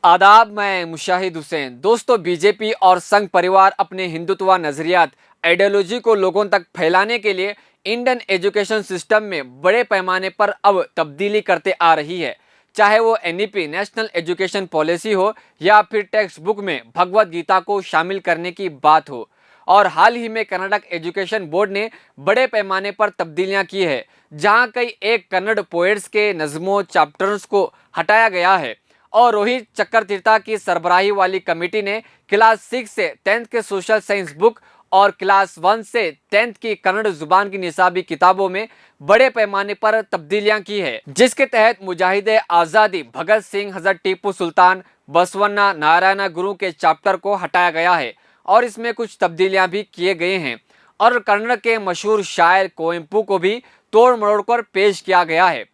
आदाब, मैं मुशाहिद हुसैन। दोस्तों, बीजेपी और संघ परिवार अपने हिंदुत्व नजरियात आइडियोलॉजी को लोगों तक फैलाने के लिए इंडियन एजुकेशन सिस्टम में बड़े पैमाने पर अब तब्दीली करते आ रही है। चाहे वो एनईपी नेशनल एजुकेशन पॉलिसी हो या फिर टेक्स्ट बुक में भगवत गीता को शामिल करने की बात हो। और हाल ही में कर्नाटक एजुकेशन बोर्ड ने बड़े पैमाने पर तब्दीलियां की है, जहां कई एक कन्नड़ पोएट्स के नज़मों चैप्टर्स को हटाया गया है। और रोहित चक्रतीर्था की सरबराही वाली कमेटी ने क्लास 6 से 10th के सोशल साइंस बुक और क्लास 1 से 10th की कन्नड़ जुबान की निसाबी किताबों में बड़े पैमाने पर तब्दीलियां की है, जिसके तहत मुजाहिदे आज़ादी भगत सिंह, हजरत टीपू सुल्तान, बसवन्ना नारायण गुरु के चैप्टर को हटाया गया है और इसमें कुछ तब्दीलियां भी किए गए हैं। और कन्नड़ के मशहूर शायर कोयम्पू को भी तोड़ मरोड़ कर पेश किया गया है।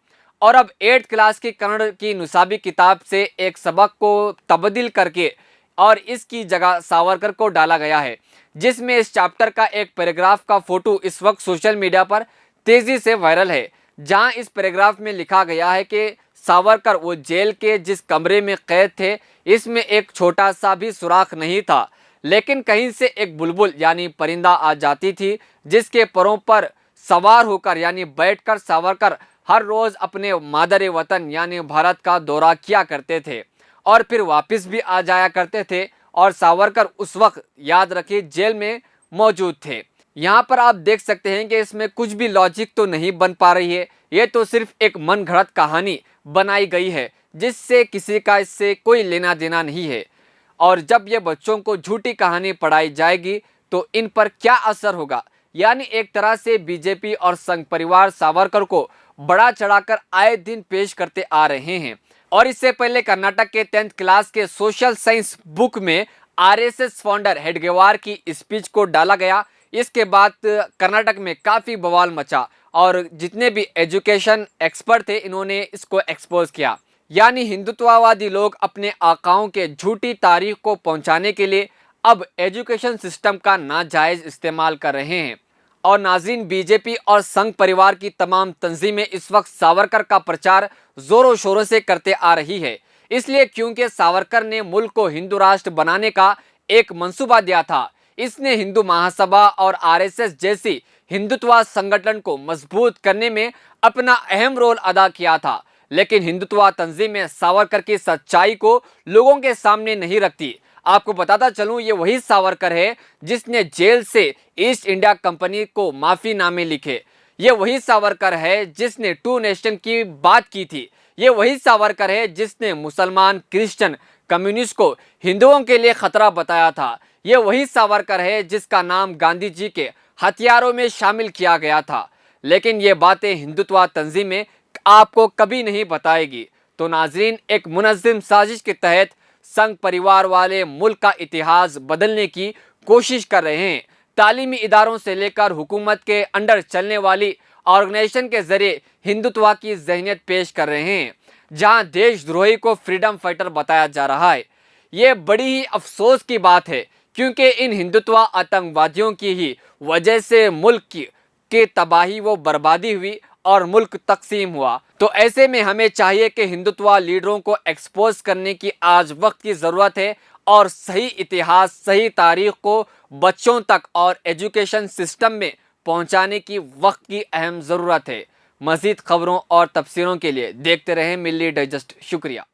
और अब 8th क्लास की कन्नड़ की निसाबी किताब से एक सबक को तब्दील करके और इसकी जगह सावरकर को डाला गया है, जिसमें इस चैप्टर का एक पैराग्राफ का फोटो इस वक्त सोशल मीडिया पर तेजी से वायरल है, जहां इस पैराग्राफ में लिखा गया है कि सावरकर वो जेल के जिस कमरे में कैद थे, इसमें एक छोटा सा भी सुराख नहीं था, लेकिन कहीं से एक बुलबुल यानी परिंदा आ जाती थी, जिसके परों पर सवार होकर यानी बैठकर सावरकर हर रोज अपने मादर वतन यानी भारत का दौरा किया करते थे और फिर वापस भी आ जाया करते थे। और सावरकर उस वक्त, याद रखिए, जेल में मौजूद थे। यहाँ पर आप देख सकते हैं कि इसमें कुछ भी लॉजिक तो नहीं बन पा रही है। ये तो सिर्फ एक मन घड़त कहानी बनाई गई है, जिससे किसी का इससे कोई लेना देना नहीं है। और जब ये बच्चों को झूठी कहानी पढ़ाई जाएगी तो इन पर क्या असर होगा। यानी एक तरह से बीजेपी और संघ परिवार सावरकर को बड़ा चढ़ाकर आए दिन पेश करते आ रहे हैं। और इससे पहले कर्नाटक के 10th क्लास के सोशल साइंस बुक में आरएसएस फाउंडर हेडगेवार की स्पीच को डाला गया। इसके बाद कर्नाटक में काफ़ी बवाल मचा और जितने भी एजुकेशन एक्सपर्ट थे, इन्होंने इसको एक्सपोज किया। यानी हिंदुत्ववादी लोग अपने आकाओं के झूठी तारीख को पहुंचाने के लिए अब एजुकेशन सिस्टम का नाजायज़ इस्तेमाल कर रहे हैं। और नाज़रीन, बीजेपी और संघ परिवार की तमाम तंजीमें इस वक्त सावरकर का प्रचार जोरों शोरों से करते आ रही है, इसलिए क्योंकि सावरकर ने मुल्क को हिंदू राष्ट्र बनाने का एक मंसूबा दिया था। इसने हिंदू महासभा और आरएसएस जैसी हिंदुत्व संगठन को मजबूत करने में अपना अहम रोल अदा किया था, लेकिन हिंदुत्व तंजीमें सावरकर की सच्चाई को लोगों के सामने नहीं रखती। आपको बताता चलूं, ये वही सावरकर है जिसने जेल से ईस्ट इंडिया कंपनी को माफीनामे लिखे। ये वही सावरकर है जिसने टू नेशन की बात की थी। ये वही सावरकर है जिसने मुसलमान, क्रिश्चियन, कम्युनिस्ट को हिंदुओं के लिए खतरा बताया था। ये वही सावरकर है जिसका नाम गांधी जी के हथियारों में शामिल किया गया था। लेकिन ये बातें हिंदुत्व तंजीमें आपको कभी नहीं बताएगी। तो नाजरीन, एक मुनज़्ज़म साजिश के तहत संघ परिवार वाले मुल्क का इतिहास बदलने की कोशिश कर रहे हैं। तालीमी इदारों से लेकर हुकूमत के अंडर चलने वाली ऑर्गेनाइजेशन के जरिए हिंदुत्व की ज़हनियत पेश कर रहे हैं, जहां देशद्रोही को फ्रीडम फाइटर बताया जा रहा है। ये बड़ी ही अफसोस की बात है, क्योंकि इन हिंदुत्व आतंकवादियों की ही वजह से मुल्क की तबाही व बर्बादी हुई और मुल्क तकसीम हुआ। तो ऐसे में हमें चाहिए कि हिंदुत्व लीडरों को एक्सपोज करने की आज वक्त की ज़रूरत है और सही इतिहास, सही तारीख को बच्चों तक और एजुकेशन सिस्टम में पहुंचाने की वक्त की अहम ज़रूरत है। मज़ीद खबरों और तफसीरों के लिए देखते रहें मिल्ली डाइजेस्ट। शुक्रिया।